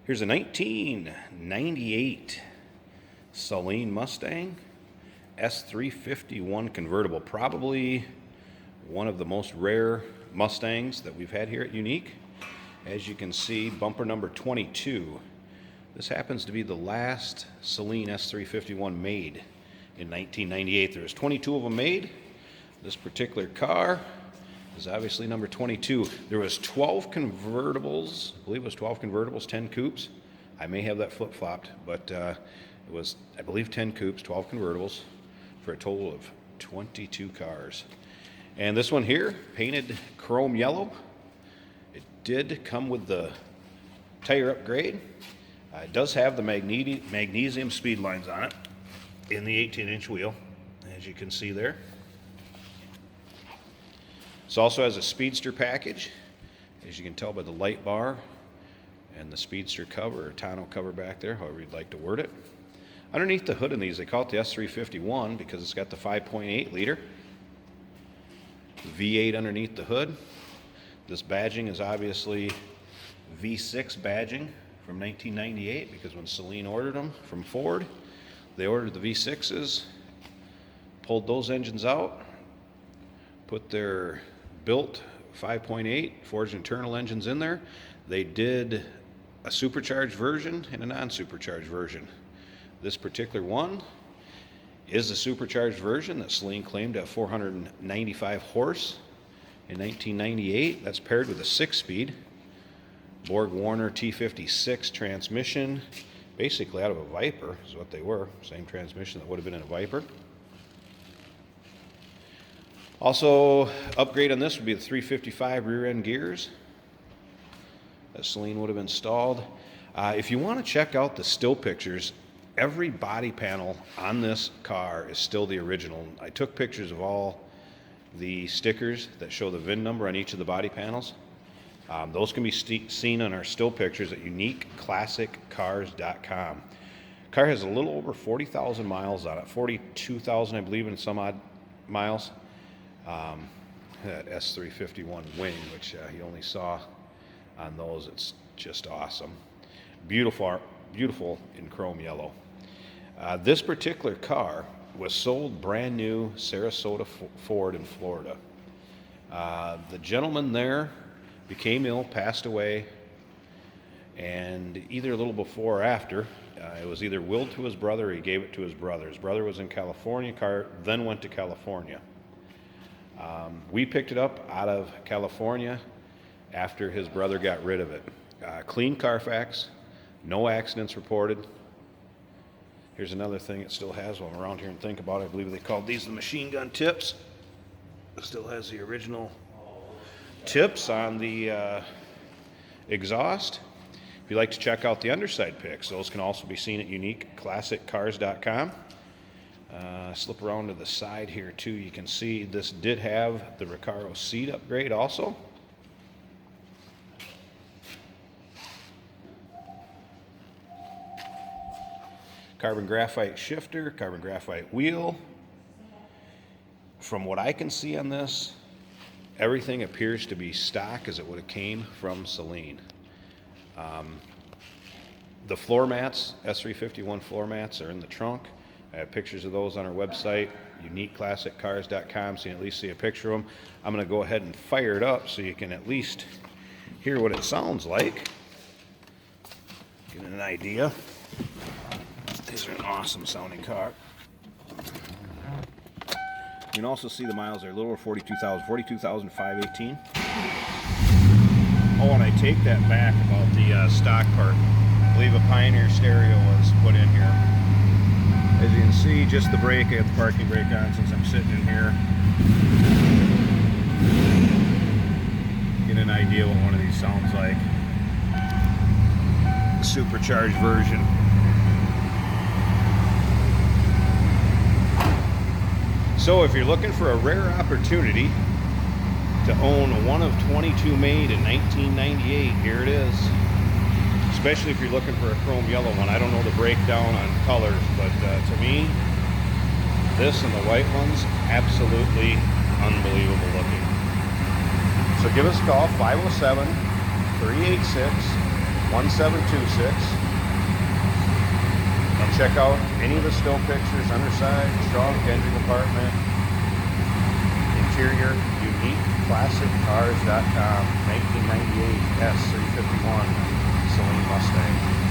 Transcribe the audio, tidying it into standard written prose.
Here's a 1998 Saleen Mustang S351 convertible. Probably one of the most rare Mustangs that we've had here at Unique. As you can see, bumper number 22. This happens to be the last Saleen S351 made in 1998. There was 22 of them made. This particular car is obviously number 22. There was 12 convertibles. I believe it was 12 convertibles, 10 coupes. I may have that flip-flopped, but it was, I believe, 10 coupes, 12 convertibles, for a total of 22 cars. And this one here, painted chrome yellow. It did come with the tire upgrade. It does have the magnesium speed lines on it in the 18-inch wheel, as you can see there. This also has a Speedster package, as you can tell by the light bar and the Speedster cover, or tonneau cover back there, however you'd like to word it. Underneath the hood in these, they call it the S351 because it's got the 5.8 liter V8 underneath the hood. This badging is obviously V6 badging from 1998 because when Saleen ordered them from Ford, they ordered the V6s, pulled those engines out, put their built 5.8 forged internal engines in there. They did a supercharged version and a non-supercharged version. This particular one is the supercharged version that Saleen claimed to have 495 horse in 1998. That's paired with a 6-speed Borg-Warner T56 transmission, basically out of a Viper is what they were. Same transmission that would have been in a Viper. Also, upgrade on this would be the 355 rear end gears that Saleen would have installed. If you want to check out the still pictures, every body panel on this car is still the original. I took pictures of all the stickers that show the VIN number on each of the body panels. Those can be seen on our still pictures at uniqueclassiccars.com. Car has a little over 40,000 miles on it, 42,000 I believe, in some odd miles. That S351 wing, which you only saw on those, it's just awesome. Beautiful, beautiful in chrome yellow. This particular car was sold brand new Sarasota Ford in Florida. The gentleman there became ill, passed away, and either a little before or after, it was either willed to his brother or he gave it to his brother. His brother was in California, car then went to California. We picked it up out of California after his brother got rid of it. Clean Carfax, no accidents reported. Here's another thing it still has while I'm around here and think about it. I believe they called these the machine gun tips. It still has the original tips on the exhaust. If you'd like to check out the underside pics, those can also be seen at uniqueclassiccars.com. Slip around to the side here too. You can see this did have the Recaro seat upgrade also. Carbon graphite shifter, carbon graphite wheel. From what I can see on this, everything appears to be stock as it would have came from Saleen. The floor mats, S351 floor mats, are in the trunk. I have pictures of those on our website, uniqueclassiccars.com, so you can at least see a picture of them. I'm going to go ahead and fire it up so you can at least hear what it sounds like. Get an idea. These are an awesome sounding car. You can also see the miles are a little over 42,000, 42,518. Oh, and I take that back about the stock part. I believe a Pioneer stereo was put in here. As you can see, just the brake, I got the parking brake on since I'm sitting in here. Get an idea what one of these sounds like. The supercharged version. So if you're looking for a rare opportunity to own one of 22 made in 1998, here it is. Especially if you're looking for a chrome yellow one. I don't know the breakdown on colors, but to me, this and the white ones, absolutely unbelievable looking. So give us a call, 507-386 1726. And check out any of the still pictures, underside, trunk, engine compartment, interior, uniqueclassiccars.com, 1998 S351 Saleen Mustang.